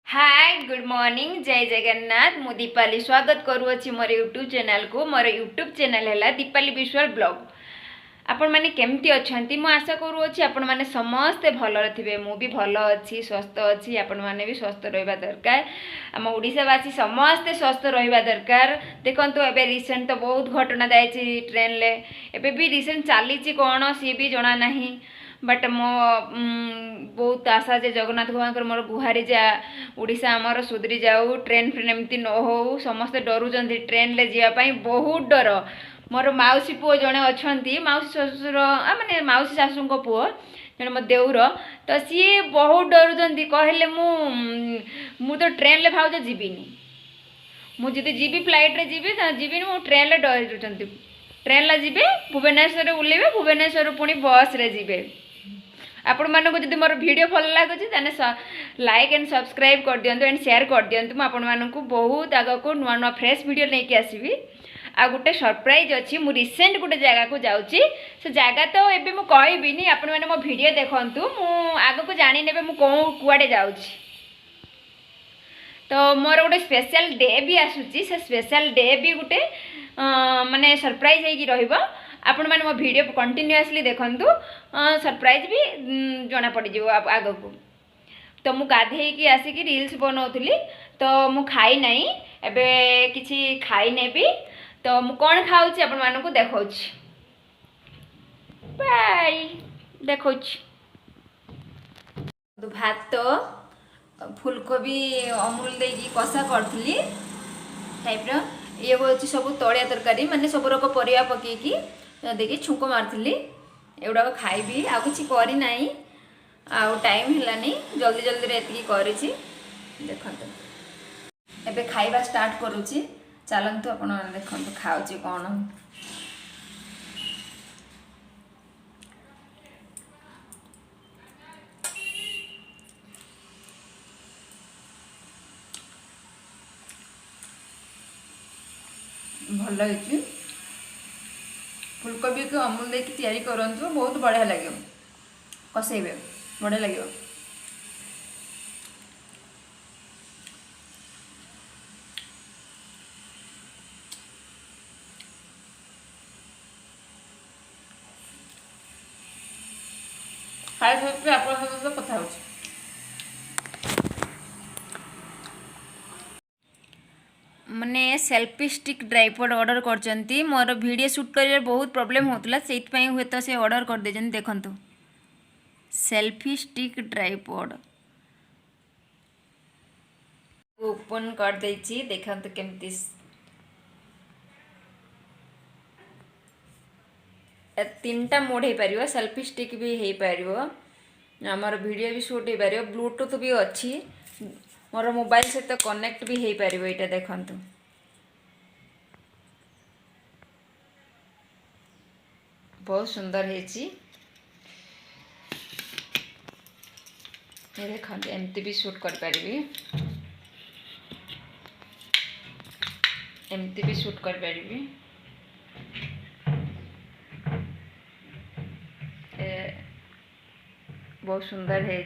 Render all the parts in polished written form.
Hi good morning जय जगन्नाथ मु दीपाली स्वागत करुँची मोर यूट्यूब चैनल को। मोर यूट्यूब चैनल है दीपाली विश्वाल ब्लॉग। आपण मैंने केमती अच्छा मु आशा करुँची आपण मैंने समस्ते भलरे थे। मु भी भल अच्छी स्वस्थ अच्छी आपण मैंने भी स्वस्थ रहा दरकार। आम ओडिशावासी समस्ते स्वस्थ रहा दरकार। देखो एबे रिसेंट तो बहुत घटना जाइए ट्रेन ले एबे भी रिसेंट चली कौन सी भी जना नहीं बट मो बहुत आशा जे जगन्नाथ भगवान मोर गुहारी जा ओडिशा आमर सुधरी जाऊ ट्रेन फ्रेन एमती न हो। समस्ते डरुचंती ट्रेन ले जावाई बहुत डर। मोर मौसी पुओ जड़े अच्छा मौसी ससुर माने मौसी शाशु पुओ जड़े मो देउर तो सी बहुत डरुचंती कहले मु तो ट्रेन ले भाउज जीविनी मुझे जीवी फ्लाइट रे जीविनी मु ट्रेन ले डरुचंती। ट्रेन ला जीवे भुवनेश्वर ओह्लैबे भुवनेश्वर पुणी बस रे जीवे। आपण मानक जदि मोर वीडियो भल लगुच ताने लाइक एंड सब्सक्राइब कर दियंतु एंड शेयर कर दियंतु। मु आपण मानक बहुत आग को नुआ नुआ फ्रेश वीडियो लेके आसीबी। आ गोटे सरप्राइज अच्छी मु रिसेंट गोटे जगह को जाउची से जगह तो एबे मु कहबिनी आपण माने मो वीडियो देखंतु मु आग को जानि नेबे मु कुआडे जाउची। तो मोर गोटे स्पेशल डे भी आसुची से स्पेशल डे भी गोटे माने सरप्राइज है कि रहिबो। आपण माने मो वीडियो कंटिन्यूअसली देखंतु सरप्राइज भी जना पड़ जिवो आग को। तो मु गाधे की आसिकी रील्स बनाउथली तो मु खाई नाही एबे किछि खाई नेबी। तो मु कोन खाउची आपण मानकु देखौची बाय देखौची। भात फूलकोबी अमूल देकी कषा करथली टाइप रो ये होची सब तड़िया तरकारी माने सब रक परिया पकेकी देखी छुंक मारथली एगुड़ा खाइबी आ किछि करी नाही आ टाइम हेलानी जल्दी जल्दी रे एतिकी करिछि। देखंतु एबे खाइबा स्टार्ट करूछि चलंतु आपण देखंतु खाउछि कोन। भल है फूलकोबी को अमूल देकी तैयारी करंतु बहुत बढ़िया लगे कसेबे बढ़िया लगे। खाई सकते आप कथा हो मैंने सेल्फी स्टिक ड्राइपड ऑर्डर करचंती। मोर वीडियो शूट कर बहुत प्रॉब्लम होतला सेइतपई हुए तो से ऑर्डर कर देजन। देखंतु सेल्फी स्टिक ड्राइपड ओपन कर देछि देखंतु केमती तीनटा मोड हो पार सेल्फी स्टिक भी हो पार आमर वीडियो भी शूट हो पार ब्लूटूथ भी अच्छी मोर मोबाइल सहित कनेक्ट भी हो पार। यहाँ देखंतु बहुत सुंदर है देखते एमती भी शूट कर पारिबी एमती भी शूट कर पारिबी। बहुत सुंदर है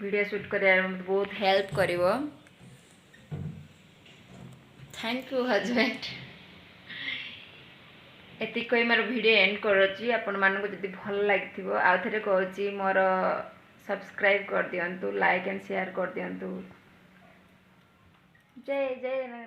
वीडियो शूट कर बहुत हेल्प करिवो। Thank you husband. एति कोई मोर वीडियो एंड करूची आपण मानको जदि भल लागिथिबो आ थरे कहूची मोर सब्सक्राइब कर दियंतु लाइक एंड शेयर कर दियंतु। जय जय।